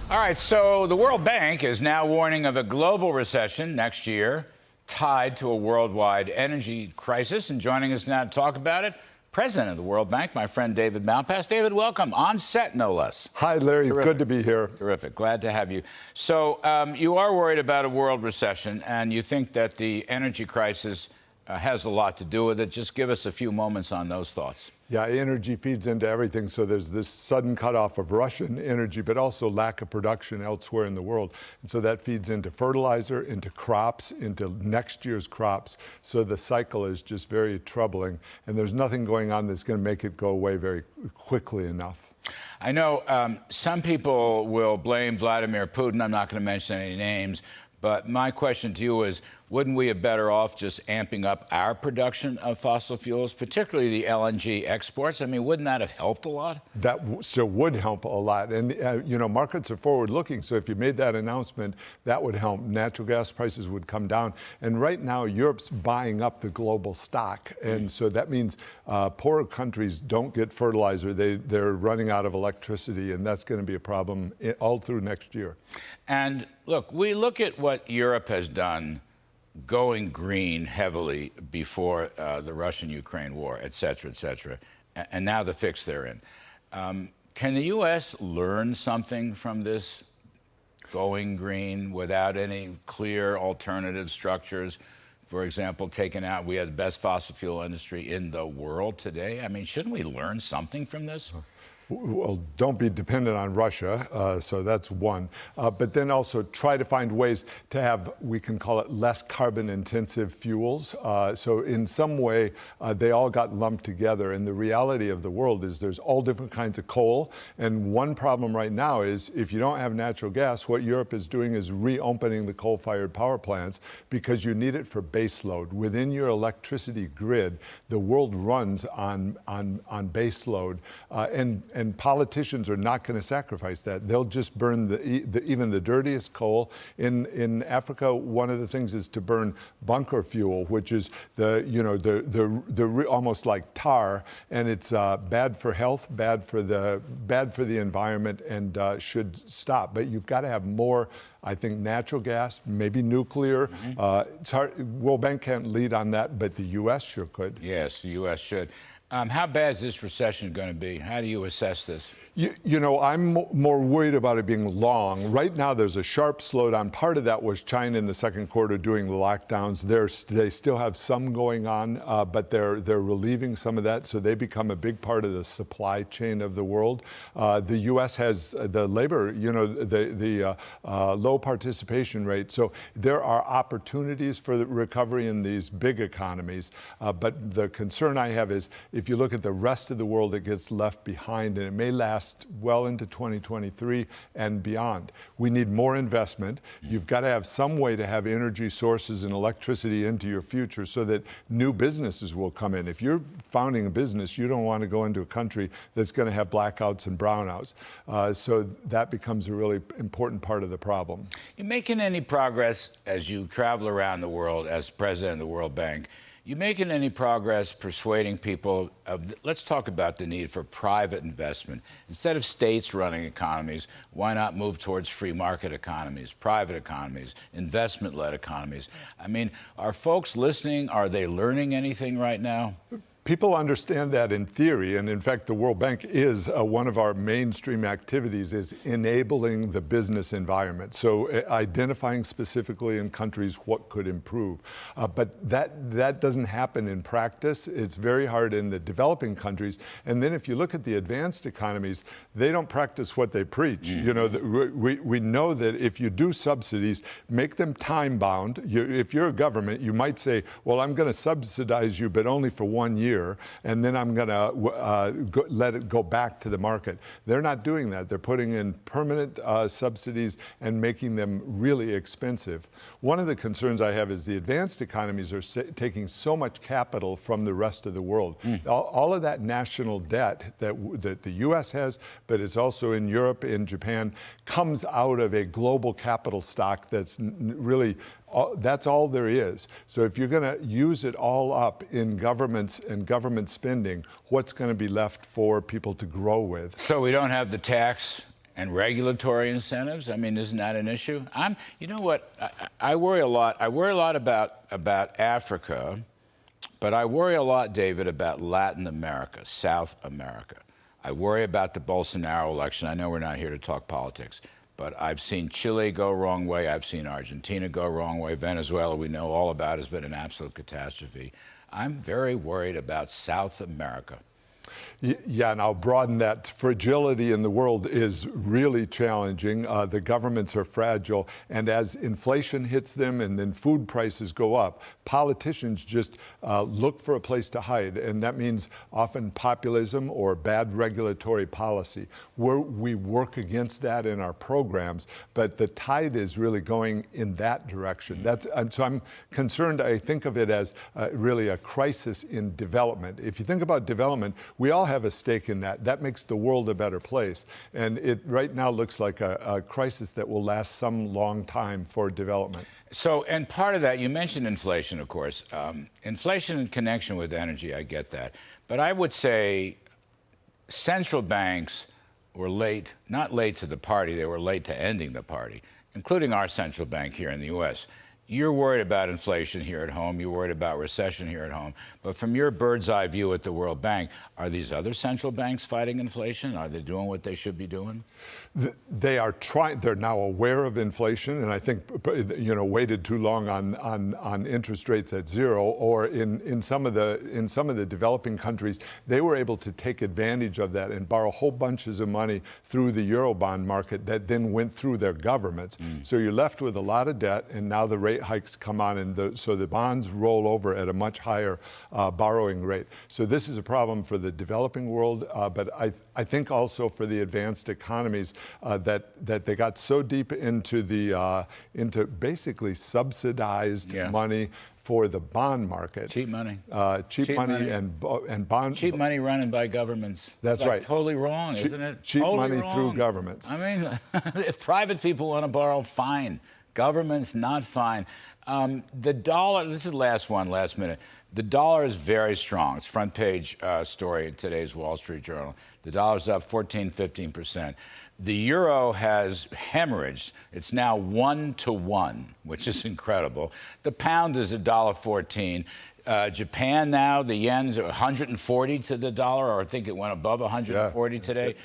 All right, so the World Bank is now warning of a global recession next year, tied to a worldwide energy crisis. And joining us now to talk about it, President of the World Bank, my friend David Malpass. David, welcome. On set, no less. Hi, Larry. Terrific. Good to be here. Terrific. Glad to have you. So you are worried about a world recession, and you think that the energy crisis has a lot to do with it. Just give us a few moments on those thoughts. Yeah, energy feeds into everything. So there's this sudden cutoff of Russian energy, but also lack of production elsewhere in the world. And so that feeds into fertilizer, into crops, into next year's crops. So the cycle is just very troubling. And there's nothing going on that's going to make it go away very quickly enough. I know some people will blame Vladimir Putin. I'm not going to mention any names. But my question to you is, wouldn't we have better off just amping up our production of fossil fuels, particularly the LNG exports? I mean, wouldn't that have helped a lot? That so would help a lot. And, you know, markets are forward looking. So if you made that announcement, that would help. Natural gas prices would come down. And right now, Europe's buying up the global stock. And so that means poorer countries don't get fertilizer. They're running out of electricity. And that's going to be a problem all through next year. And look, we look at what Europe has done, going green heavily before the Russian-Ukraine war, et cetera, and now the fix they're in. Can the U.S. learn something from this going green without any clear alternative structures? For example, we have the best fossil fuel industry in the world today. I mean, shouldn't we learn something from this? Well, don't be dependent on Russia, so that's one. But then also try to find ways to have, we can call it less carbon-intensive fuels. So in some way, they all got lumped together. And the reality of the world is there's all different kinds of coal. And one problem right now is if you don't have natural gas, what Europe is doing is reopening the coal-fired power plants because you need it for base load. Within your electricity grid, the world runs on base load. And politicians are not going to sacrifice that. They'll just burn even the dirtiest coal. In Africa, one of the things is to burn bunker fuel, which is almost like tar, and it's bad for health, bad for the environment, and should stop. But you've got to have more. I think natural gas, maybe nuclear. It's hard. World Bank can't lead on that, but the U.S. sure could. Yes, the U.S. should. How bad is this recession going to be? How do you assess this? You know, I'm more worried about it being long. Right now, there's a sharp slowdown. Part of that was China in the second quarter doing the lockdowns. They still have some going on, but they're relieving some of that, so they become a big part of the supply chain of the world. The U.S. has the labor, the low participation rate. So there are opportunities for the recovery in these big economies. But the concern I have is if you look at the rest of the world, it gets left behind, and it may last well into 2023 and beyond. We need more investment. You've got to have some way to have energy sources and electricity into your future so that new businesses will come in. If you're founding a business, you don't want to go into a country that's going to have blackouts and brownouts. So that becomes a really important part of the problem. You making any progress as you travel around the world as president of the World Bank? You making any progress persuading people let's talk about the need for private investment. Instead of states running economies, why not move towards free market economies, private economies, investment-led economies? I mean, are folks listening? Are they learning anything right now? People understand that in theory, and in fact, the World Bank is one of our mainstream activities is enabling the business environment. So identifying specifically in countries what could improve. But that doesn't happen in practice. It's very hard in the developing countries. And then if you look at the advanced economies, they don't practice what they preach. You know, we know that if you do subsidies, make them time-bound. If you're a government, you might say, well, I'm going to subsidize you, but only for 1 year. And then I'm going to let it go back to the market. They're not doing that. They're putting in permanent subsidies and making them really expensive. One of the concerns I have is the advanced economies are taking so much capital from the rest of the world. All of that national debt that the U.S. has, but it's also in Europe, in Japan, comes out of a global capital stock that's really that's all there is. So if you're going to use it all up in governments and government spending, what's going to be left for people to grow with? So we don't have the tax And regulatory incentives. I mean, isn't that an issue? You know what? I worry a lot. I worry a lot about Africa, but I worry a lot, David, about Latin America, South America. I worry about the Bolsonaro election. I know we're not here to talk politics, but I've seen Chile go wrong way. I've seen Argentina go wrong way. Venezuela, we know all about, has been an absolute catastrophe. I'm very worried about South America. Yeah, and I'll broaden that. Fragility in the world is really challenging. The governments are fragile, and as inflation hits them and then food prices go up, politicians just look for a place to hide, and that means often populism or bad regulatory policy. We work against that in our programs, but the tide is really going in that direction. So I'm concerned. I think of it as really a crisis in development. If you think about development, we all have a stake in that. That makes the world a better place. And it right now looks like a crisis that will last some long time for development. So, and part of that, you mentioned inflation, of course. Inflation in connection with energy, I get that. But I would say central banks were late, not late to the party, they were late to ending the party, including our central bank here in the U.S. You're worried about inflation here at home. You're worried about recession here at home. But from your bird's eye view at the World Bank, are these other central banks fighting inflation? Are they doing what they should be doing? They are trying. They're now aware of inflation, and I think waited too long on interest rates at zero. Or in some of the developing countries, they were able to take advantage of that and borrow whole bunches of money through the Eurobond market that then went through their governments. So you're left with a lot of debt, and now the rate hikes come on, and so the bonds roll over at a much higher borrowing rate. So this is a problem for the developing world, but I think also for the advanced economies that they got so deep into into basically subsidized money for the bond market. Cheap money. Cheap money and bond. Cheap money running by governments. That's right. Totally wrong, isn't it? Cheap totally money wrong. through governments. I mean, if private people want to borrow, fine. Governments, not fine. The dollar, this is the last one, last minute. The dollar is very strong. It's front page story in today's Wall Street Journal. The dollar's up 14, 15%. The euro has hemorrhaged. It's now 1-to-1, which is incredible. The pound is $1.14. Japan now, the yen's 140 to the dollar, or I think it went above 140 today.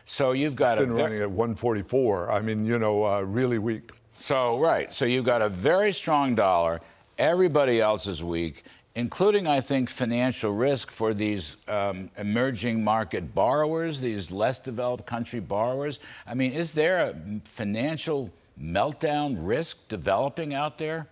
So you've got it's been running at 144. I mean, really weak. So, right. So you've got a very strong dollar. Everybody else is weak, including, I think, financial risk for these emerging market borrowers, these less developed country borrowers. I mean, is there a financial meltdown risk developing out there?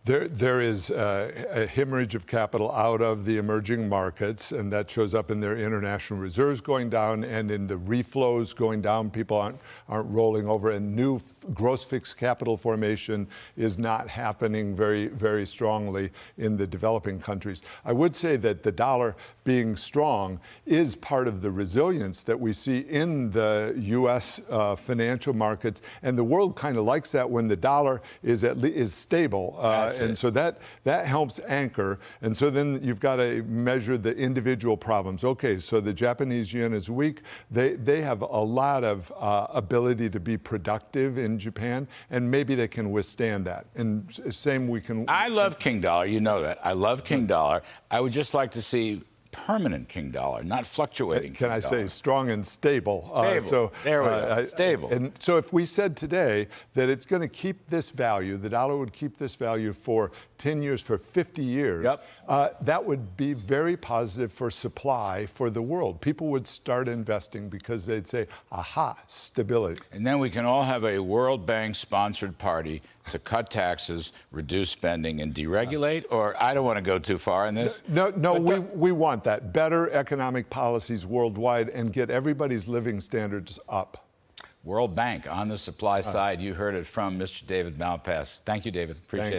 There is a hemorrhage of capital out of the emerging markets, and that shows up in their international reserves going down and in the reflows going down. People aren't rolling over, and new gross fixed capital formation is not happening very, very strongly in the developing countries. I would say that the dollar being strong is part of the resilience that we see in the U.S. Financial markets, and the world kind of likes that when the dollar is stable. And so that helps anchor. And so then you've got to measure the individual problems. Okay, so the Japanese yen is weak. They have a lot of ability to be productive in Japan, and maybe they can withstand that. And same we can. I love King Dollar. You know that. I love King Dollar. I would just like to see permanent King Dollar, not fluctuating. Can I say strong and stable? Stable. There we go. Stable. And so if we said today that it's going to keep this value, the dollar would keep this value for 10 years, for 50 years, that would be very positive for supply for the world. People would start investing because they'd say, aha, stability. And then we can all have a World Bank sponsored party to cut taxes, reduce spending, and deregulate? Or I don't want to go too far in this. No, we want that. Better economic policies worldwide and get everybody's living standards up. World Bank on the supply side. You heard it from Mr. David Malpass. Thank you, David. Appreciate it.